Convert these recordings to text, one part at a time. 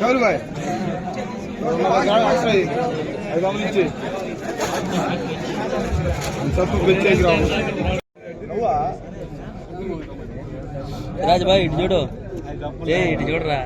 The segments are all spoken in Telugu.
ఎవరు బాయ్ అది గమనించి తప్పు పెంచేసి రావు రాజు బాయ్ ఇటు చూడు ఇటు చూడరా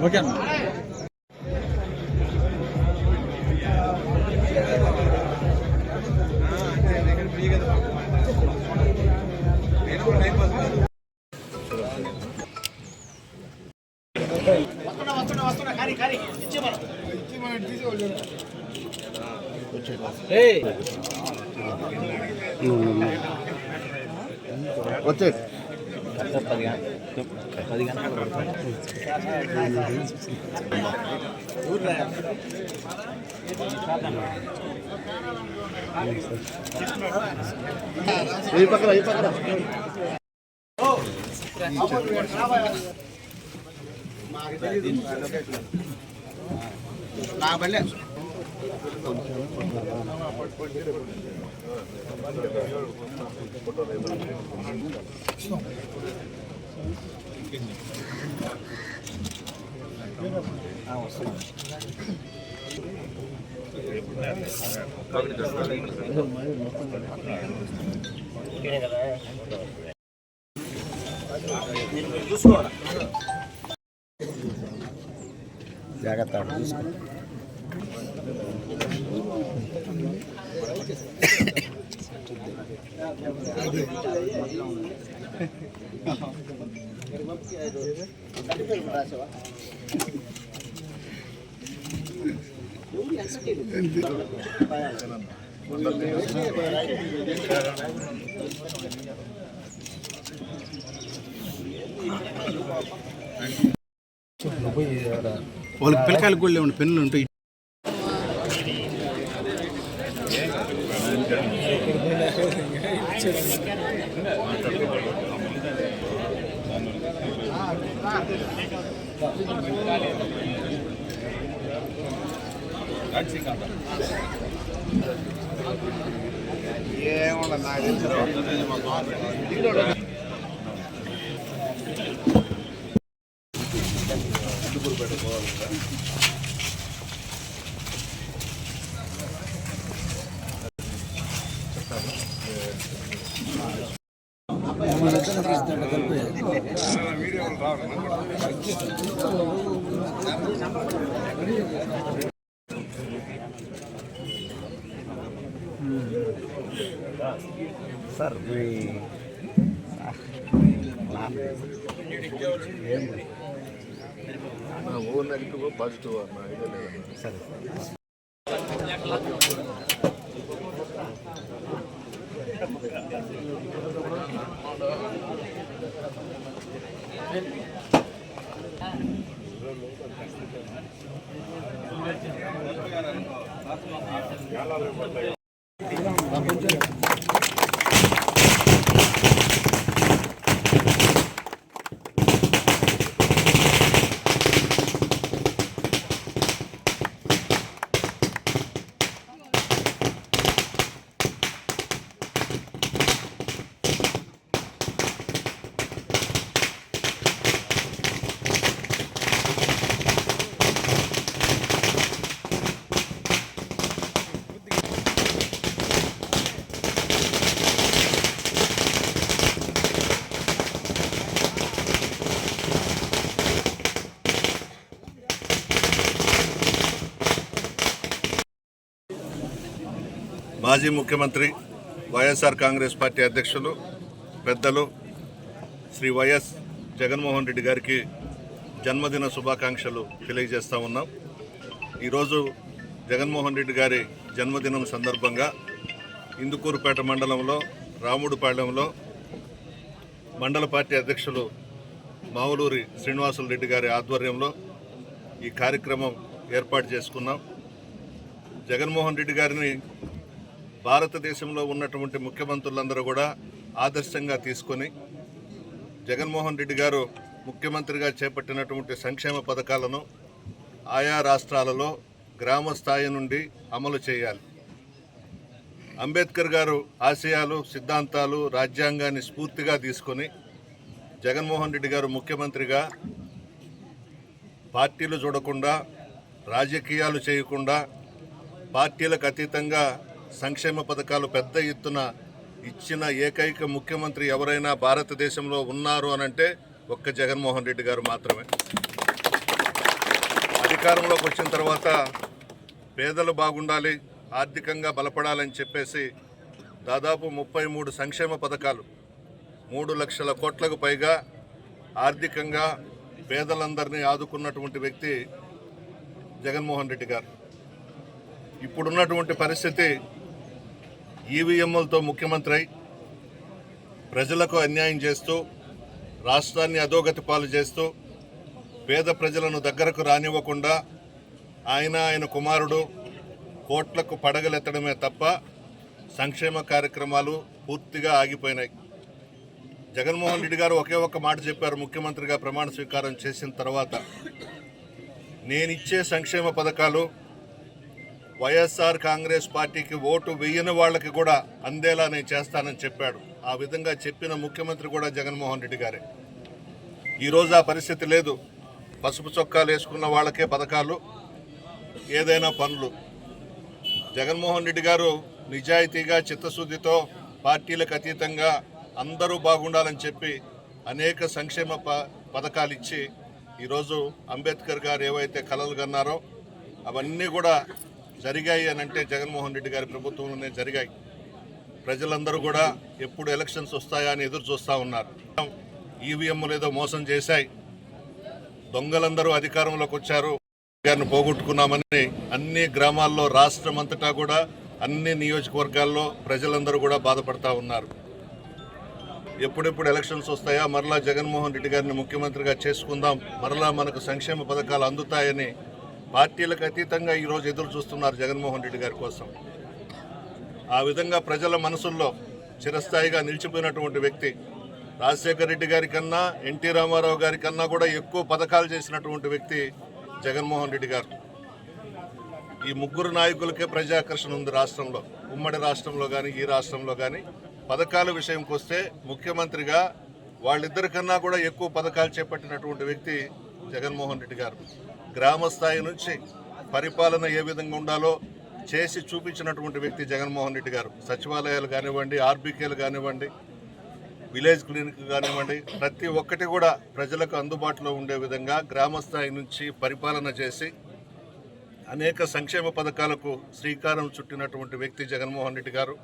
ఓకే వచ్చే 10 గంటలు ఈ పక్కన నా బల్లే చూసుకోవాలి జాగ్రత్త వాళ్ళకి పిల్లకాయలకు కూడా లేవండి పెన్నులు ఉంటాయి. ఏమన్నా నాకు సార్ ఓనర్కి పాజిటివ్ అన్న సరే మాజీ ముఖ్యమంత్రి వైఎస్ఆర్ కాంగ్రెస్ పార్టీ అధ్యక్షులు పెద్దలు శ్రీ వైఎస్ జగన్మోహన్ రెడ్డి గారికి జన్మదిన శుభాకాంక్షలు తెలియజేస్తూ ఉన్నాం. ఈరోజు జగన్మోహన్ రెడ్డి గారి జన్మదినం సందర్భంగా ఇందుకూరుపేట మండలంలో రాముడుపాళ్యంలో మండల పార్టీ అధ్యక్షులు మావులూరి శ్రీనివాసులు రెడ్డి గారి ఆధ్వర్యంలో ఈ కార్యక్రమం ఏర్పాటు చేసుకున్నాం. జగన్మోహన్ రెడ్డి గారిని భారతదేశంలో ఉన్నటువంటి ముఖ్యమంత్రులందరూ కూడా ఆదర్శంగా తీసుకొని జగన్మోహన్ రెడ్డి గారు ముఖ్యమంత్రిగా చేపట్టినటువంటి సంక్షేమ పథకాలను ఆయా రాష్ట్రాలలో గ్రామ స్థాయి నుండి అమలు చేయాలి. అంబేద్కర్ గారు ఆశయాలు, సిద్ధాంతాలు, రాజ్యాంగాన్ని స్ఫూర్తిగా తీసుకొని జగన్మోహన్ రెడ్డి గారు ముఖ్యమంత్రిగా పార్టీలు చూడకుండా, రాజకీయాలు చేయకుండా, పార్టీలకు అతీతంగా సంక్షేమ పథకాలు పెద్ద ఎత్తున ఇచ్చిన ఏకైక ముఖ్యమంత్రి ఎవరైనా భారతదేశంలో ఉన్నారు అనంటే ఒక్క జగన్మోహన్ రెడ్డి గారు మాత్రమే. అధికారంలోకి వచ్చిన తర్వాత పేదలు బాగుండాలి, ఆర్థికంగా బలపడాలని చెప్పేసి దాదాపు 33 సంక్షేమ పథకాలు 3 లక్షల కోట్లకు పైగా ఆర్థికంగా పేదలందరినీ ఆదుకున్నటువంటి వ్యక్తి జగన్మోహన్ రెడ్డి గారు. ఇప్పుడున్నటువంటి పరిస్థితి ఈవీఎంలతో ముఖ్యమంత్రి అయి ప్రజలకు అన్యాయం చేస్తూ, రాష్ట్రాన్ని అధోగతి పాలు చేస్తూ, పేద ప్రజలను దగ్గరకు రానివ్వకుండా ఆయన కుమారుడు కోట్లకు పడగలెత్తడమే తప్ప సంక్షేమ కార్యక్రమాలు పూర్తిగా ఆగిపోయినాయి. జగన్మోహన్ రెడ్డి గారు ఒకే ఒక్క మాట చెప్పారు ముఖ్యమంత్రిగా ప్రమాణ స్వీకారం చేసిన తర్వాత, నేనిచ్చే సంక్షేమ పథకాలు వైఎస్ఆర్ కాంగ్రెస్ పార్టీకి ఓటు వేయని వాళ్ళకి కూడా అందేలా నేను చేస్తానని చెప్పాడు. ఆ విధంగా చెప్పిన ముఖ్యమంత్రి కూడా జగన్మోహన్ రెడ్డి గారే. ఈరోజు ఆ పరిస్థితి లేదు. పసుపు చొక్కాలు వేసుకున్న వాళ్ళకే పథకాలు, ఏదైనా పనులు. జగన్మోహన్ రెడ్డి గారు నిజాయితీగా, చిత్తశుద్ధితో, పార్టీలకు అతీతంగా అందరూ బాగుండాలని చెప్పి అనేక సంక్షేమ పథకాలు ఇచ్చి ఈరోజు అంబేద్కర్ గారు ఏవైతే కలలు కన్నారో అవన్నీ కూడా జరిగాయి అని అంటే జగన్మోహన్ రెడ్డి గారి ప్రభుత్వంలోనే జరిగాయి. ప్రజలందరూ కూడా ఎప్పుడు ఎలక్షన్స్ వస్తాయా అని ఎదురు చూస్తూ ఉన్నారు. ఈవీఎంలు ఏదో మోసం చేశాయి, దొంగలందరూ అధికారంలోకి వచ్చారు, గారిని పోగొట్టుకున్నామని అన్ని గ్రామాల్లో, రాష్ట్రం అంతటా కూడా అన్ని నియోజకవర్గాల్లో ప్రజలందరూ కూడా బాధపడతా ఉన్నారు. ఎప్పుడెప్పుడు ఎలక్షన్స్ వస్తాయా, మరలా జగన్మోహన్ రెడ్డి గారిని ముఖ్యమంత్రిగా చేసుకుందాం, మరలా మనకు సంక్షేమ పథకాలు అందుతాయని పార్టీలకు అతీతంగా ఈరోజు ఎదురు చూస్తున్నారు జగన్మోహన్ రెడ్డి గారి కోసం. ఆ విధంగా ప్రజల మనసుల్లో చిరస్థాయిగా నిలిచిపోయినటువంటి వ్యక్తి. రాజశేఖర రెడ్డి గారి కన్నా, ఎన్టీ రామారావు గారి కన్నా కూడా ఎక్కువ పథకాలు చేసినటువంటి వ్యక్తి జగన్మోహన్ రెడ్డి గారు. ఈ ముగ్గురు నాయకులకే ప్రజాకర్షణ ఉంది రాష్ట్రంలో. ఉమ్మడి రాష్ట్రంలో కానీ, ఈ రాష్ట్రంలో కానీ పథకాల విషయంకి వస్తే ముఖ్యమంత్రిగా వాళ్ళిద్దరికన్నా కూడా ఎక్కువ పథకాలు చేపట్టినటువంటి వ్యక్తి జగన్మోహన్ రెడ్డి గారు. గ్రామ స్థాయి నుంచి పరిపాలన ఏ విధంగా ఉండాలో చేసి చూపించినటువంటి వ్యక్తి జగన్మోహన్ రెడ్డి గారు. సచివాలయాలు కానివ్వండి, ఆర్బీకేలు కానివ్వండి, విలేజ్ క్లినిక్ కానివ్వండి, ప్రతి ఒక్కటి కూడా ప్రజలకు అందుబాటులో ఉండే విధంగా గ్రామ స్థాయి నుంచి పరిపాలన చేసి అనేక సంక్షేమ పథకాలకు శ్రీకారం చుట్టినటువంటి వ్యక్తి జగన్మోహన్ రెడ్డి గారు.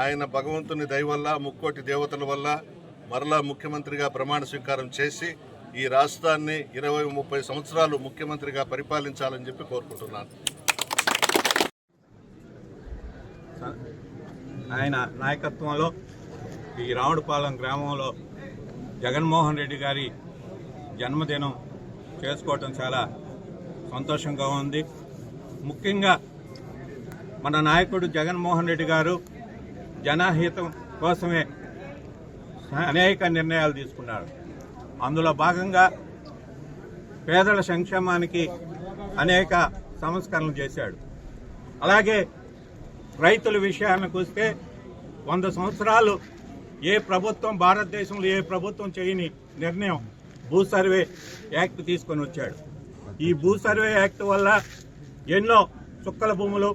ఆయన భగవంతుని దయ వల్ల, ముక్కోటి దేవతల వల్ల మరలా ముఖ్యమంత్రిగా ప్రమాణ స్వీకారం చేసి ఈ రాష్ట్రాన్ని 20-30 సంవత్సరాలు ముఖ్యమంత్రిగా పరిపాలించాలని చెప్పి కోరుకుంటున్నాను. ఆయన నాయకత్వంలో ఈ రావుడుపాలెం గ్రామంలో జగన్మోహన్ రెడ్డి గారి జన్మదినం చేసుకోవటం చాలా సంతోషంగా ఉంది. ముఖ్యంగా మన నాయకుడు జగన్మోహన్ రెడ్డి గారు జనహితం కోసమే అనేక నిర్ణయాలు తీసుకున్నారు. అందులో భాగంగా పేదల సంక్షేమానికి అనేక సంస్కరణలు చేశాడు. అలాగే రైతుల విషయానికి వస్తే 100 సంవత్సరాలు ఏ ప్రభుత్వం, భారతదేశంలో ఏ ప్రభుత్వం చేయని నిర్ణయం భూ సర్వే యాక్ట్ తీసుకొని వచ్చాడు. ఈ భూ సర్వే యాక్ట్ వల్ల ఎన్నో చుక్కల భూములు,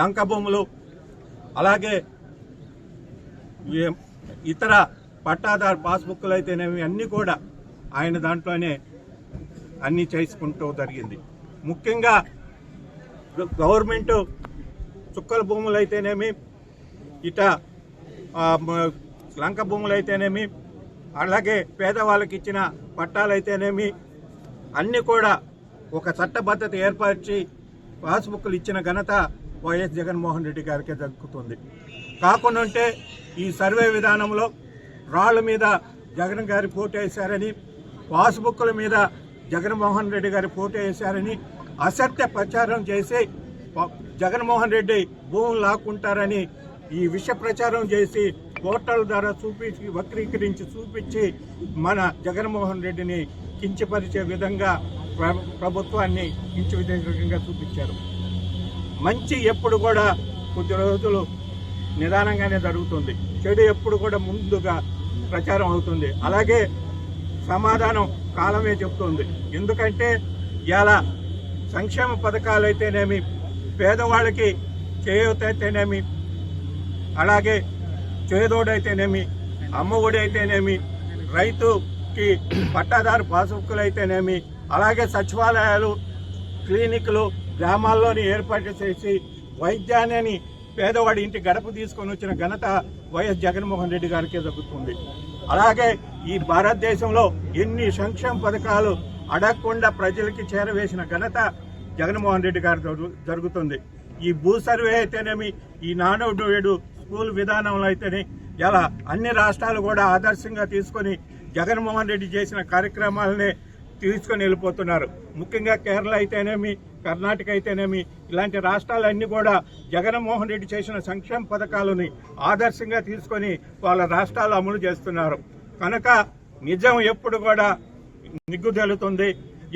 లంక భూములు, అలాగే ఇతర పట్టాదారు పాస్బుక్లు అయితేనేవి అన్నీ కూడా ఆయన దాంట్లోనే అన్నీ చేసుకుంటూ జరిగింది. ముఖ్యంగా గవర్నమెంట్ చుక్కల భూములు అయితేనేమి, ఇట లంక భూములు అయితేనేమి, అలాగే పేదవాళ్ళకి ఇచ్చిన పట్టాలైతేనేమి అన్నీ కూడా ఒక చట్టబద్ధత ఏర్పరిచి పాస్బుక్లు ఇచ్చిన ఘనత వైఎస్ జగన్మోహన్ రెడ్డి గారికే దక్కుతుంది. కాకుండా ఉంటే ఈ సర్వే విధానంలో రాళ్ల మీద జగన్ గారి ఫోటో వేశారని, పాస్బుక్ల మీద జగన్మోహన్ రెడ్డి గారి ఫోటో వేశారని అసత్య ప్రచారం చేసి జగన్మోహన్ రెడ్డి భూములు లాక్కుంటారని ఈ విష ప్రచారం చేసి పోర్టల్ ద్వారా చూపించి వక్రీకరించి చూపించి మన జగన్మోహన్ రెడ్డిని కించపరిచే విధంగా ప్రభుత్వాన్ని కించవిధంగా చూపించారు. మంచి ఎప్పుడు కూడా కొద్ది రోజులు నిదానంగానే జరుగుతుంది, చెడు ఎప్పుడు కూడా ముందుగా ప్రచారం అవుతుంది. అలాగే సమాధానం కాలమే చెప్తుంది. ఎందుకంటే ఇలా సంక్షేమ పథకాలు అయితేనేమి, పేదవాళ్ళకి చేయూత అయితేనేమి, అలాగే చేదోడైతేనేమి, అమ్మఒడి అయితేనేమి, రైతుకి పట్టాదారు పాస్బుక్లు అయితేనేమి, అలాగే సచివాలయాలు, క్లినిక్లు గ్రామాల్లోని ఏర్పాటు చేసి వైద్యాన్ని పేదవాడి ఇంటి గడప తీసుకొని వచ్చిన ఘనత వైఎస్ జగన్మోహన్ రెడ్డి గారికే దక్కుతుంది. అలాగే ఈ భారతదేశంలో ఎన్ని సంక్షేమ పథకాలు అడగకుండా ప్రజలకి చేరవేసిన ఘనత జగన్మోహన్ రెడ్డి గారి జరుగుతుంది. ఈ భూ సర్వే అయితేనేమి, ఈ నాడు స్కూల్ విధానంలో అయితేనే ఇలా అన్ని రాష్ట్రాలు కూడా ఆదర్శంగా తీసుకొని జగన్మోహన్ రెడ్డి చేసిన కార్యక్రమాలనే తీసుకొని వెళ్ళిపోతున్నారు. ముఖ్యంగా కేరళ అయితేనేమి, కర్ణాటక అయితేనేమి, ఇలాంటి రాష్ట్రాలన్నీ కూడా జగన్మోహన్ రెడ్డి చేసిన సంక్షేమ పథకాలని ఆదర్శంగా తీసుకొని వాళ్ళ రాష్ట్రాలు అమలు చేస్తున్నారు. కనుక నిజం ఎప్పుడు కూడా నిగ్గుదేలుతుంది.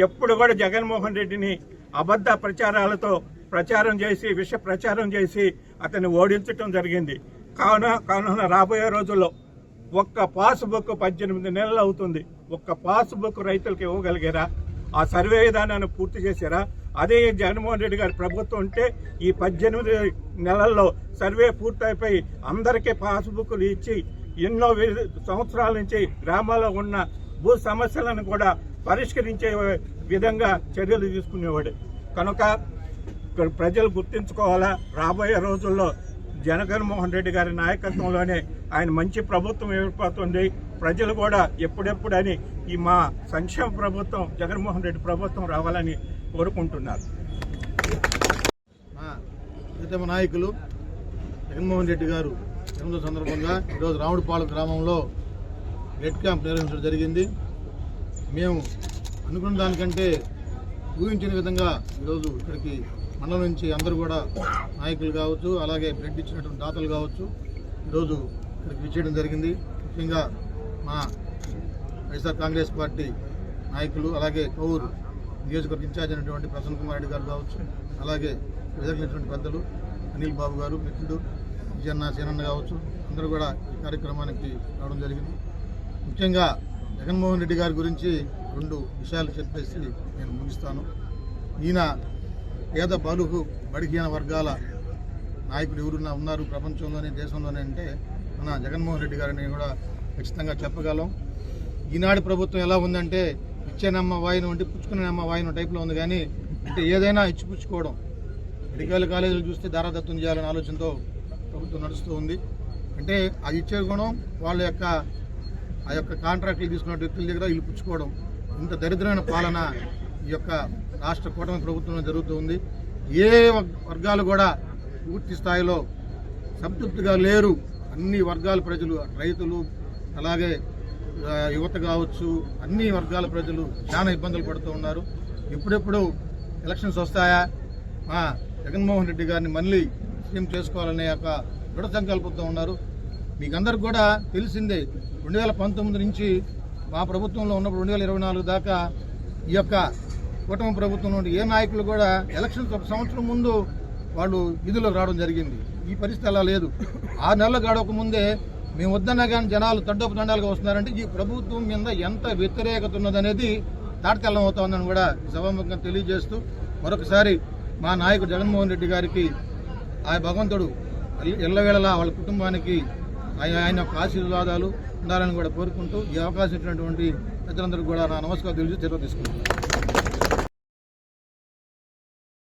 ఎప్పుడు కూడా జగన్మోహన్ రెడ్డిని అబద్ధ ప్రచారాలతో ప్రచారం చేసి విష ప్రచారం చేసి అతన్ని ఓడించడం జరిగింది. కావున రాబోయే రోజుల్లో ఒక్క పాస్బుక్ 18 నెలలు అవుతుంది. ఒక్క పాస్బుక్ రైతులకు ఇవ్వగలిగారా? ఆ సర్వే విధానాన్ని పూర్తి చేశారా? అదే జగన్మోహన్ రెడ్డి గారి ప్రభుత్వం ఉంటే ఈ 18 నెలల్లో సర్వే పూర్తయిపోయి అందరికీ పాస్బుక్లు ఇచ్చి ఎన్నో సంవత్సరాల నుంచి గ్రామాల్లో ఉన్న భూ సమస్యలను కూడా పరిష్కరించే విధంగా చర్యలు తీసుకునేవాడు. కనుక ప్రజలు గుర్తించుకోవాలా, రాబోయే రోజుల్లో జగన్మోహన్ రెడ్డి గారి నాయకత్వంలోనే ఆయన మంచి ప్రభుత్వం ఏర్పడుతుంది. ప్రజలు కూడా ఎప్పుడెప్పుడని ఈ మా సంక్షేమ ప్రభుత్వం జగన్మోహన్ రెడ్డి ప్రభుత్వం రావాలని కోరుకుంటున్నారు. ప్రీతమ నాయకులు జగన్మోహన్ రెడ్డి గారు జన్మదిన సందర్భంగా ఈరోజు రావుడిపాలెం గ్రామంలో రెడ్ క్యాంప్ నిర్వహించడం జరిగింది. మేము అనుకున్న దానికంటే ఊహించిన విధంగా ఈరోజు ఇక్కడికి మండలం నుంచి అందరూ కూడా నాయకులు కావచ్చు, అలాగే బ్లడ్ ఇచ్చినటువంటి దాతలు కావచ్చు, ఈరోజు ఇక్కడికి విచ్చేయడం జరిగింది. ముఖ్యంగా మా వైఎస్ఆర్ కాంగ్రెస్ పార్టీ నాయకులు, అలాగే కోవూరు నియోజకవర్గ ఇన్ఛార్జ్ అయినటువంటి ప్రసన్న కుమార్ రెడ్డి గారు కావచ్చు, అలాగే ఎదిగినటువంటి పెద్దలు అనిల్ బాబు గారు, మిత్రుడు విజయన్న సేనన్న కావచ్చు, అందరూ కూడా ఈ కార్యక్రమానికి రావడం జరిగింది. ముఖ్యంగా జగన్మోహన్ రెడ్డి గారి గురించి 2 విషయాలు చెప్పేసి నేను ముగిస్తాను. ఈయన పేద బడుహీన వర్గాల నాయకుడు ఎవరున్నా ఉన్నారు ప్రపంచంలోనే, దేశంలోనే అంటే మన జగన్మోహన్ రెడ్డి గారిని కూడా ఖచ్చితంగా చెప్పగలం. ఈనాడు ప్రభుత్వం ఎలా ఉందంటే ఇచ్చేనమ్మ వాయిను అంటే పుచ్చుకునేనమ్మ వాయిను టైప్లో ఉంది. కానీ అంటే ఏదైనా ఇచ్చిపుచ్చుకోవడం, మెడికల్ కాలేజీలు చూస్తే దారాదత్తం చేయాలనే ఆలోచనతో ప్రభుత్వం నడుస్తూ ఉంది. అంటే అది ఇచ్చే గుణం వాళ్ళ యొక్క ఆ యొక్క కాంట్రాక్ట్లు తీసుకున్న వ్యక్తుల దగ్గర వీళ్ళు పుచ్చుకోవడం, ఇంత దరిద్రమైన పాలన ఈ యొక్క రాష్ట్ర కూటమి ప్రభుత్వంలో జరుగుతూ ఉంది. ఏ వర్గాలు కూడా పూర్తి స్థాయిలో సంతృప్తిగా లేరు. అన్ని వర్గాల ప్రజలు, రైతులు, అలాగే యువత కావచ్చు, అన్ని వర్గాల ప్రజలు చాలా ఇబ్బందులు పడుతూ ఉన్నారు. ఎప్పుడెప్పుడు ఎలక్షన్స్ వస్తాయా, జగన్మోహన్ రెడ్డి గారిని మళ్ళీ సీఎం చేసుకోవాలనే యొక్క దృఢ సంకల్పంతో ఉన్నారు. మీకందరికి కూడా తెలిసిందే, 2019 నుంచి మా ప్రభుత్వంలో ఉన్నప్పుడు 2024 దాకా ఈ యొక్క కూటమి ప్రభుత్వం నుండి ఏ నాయకులు కూడా ఎలక్షన్స్ 1 సంవత్సరం ముందు వాళ్ళు విధులకు రావడం జరిగింది. ఈ పరిస్థితి అలా లేదు. 6 నెలలు గడవక ముందే మేము వద్దన్నా కానీ జనాలు తండోపు తండాలుగా వస్తున్నారంటే ఈ ప్రభుత్వం మీద ఎంత వ్యతిరేకత ఉన్నదనేది తాటతెల్లం అవుతా ఉందని కూడా సభాముఖంగా తెలియజేస్తూ మరొకసారి మా నాయకుడు జగన్మోహన్ రెడ్డి గారికి ఆ భగవంతుడు ఎల్లవేళలా వాళ్ళ కుటుంబానికి ఆయన యొక్క ఆశీర్వాదాలు ఉండాలని కూడా కోరుకుంటూ ఈ అవకాశం ఇచ్చినటువంటి ప్రజలందరికీ కూడా నా నమస్కారం తెలియజేసి తీసుకుంటున్నాను.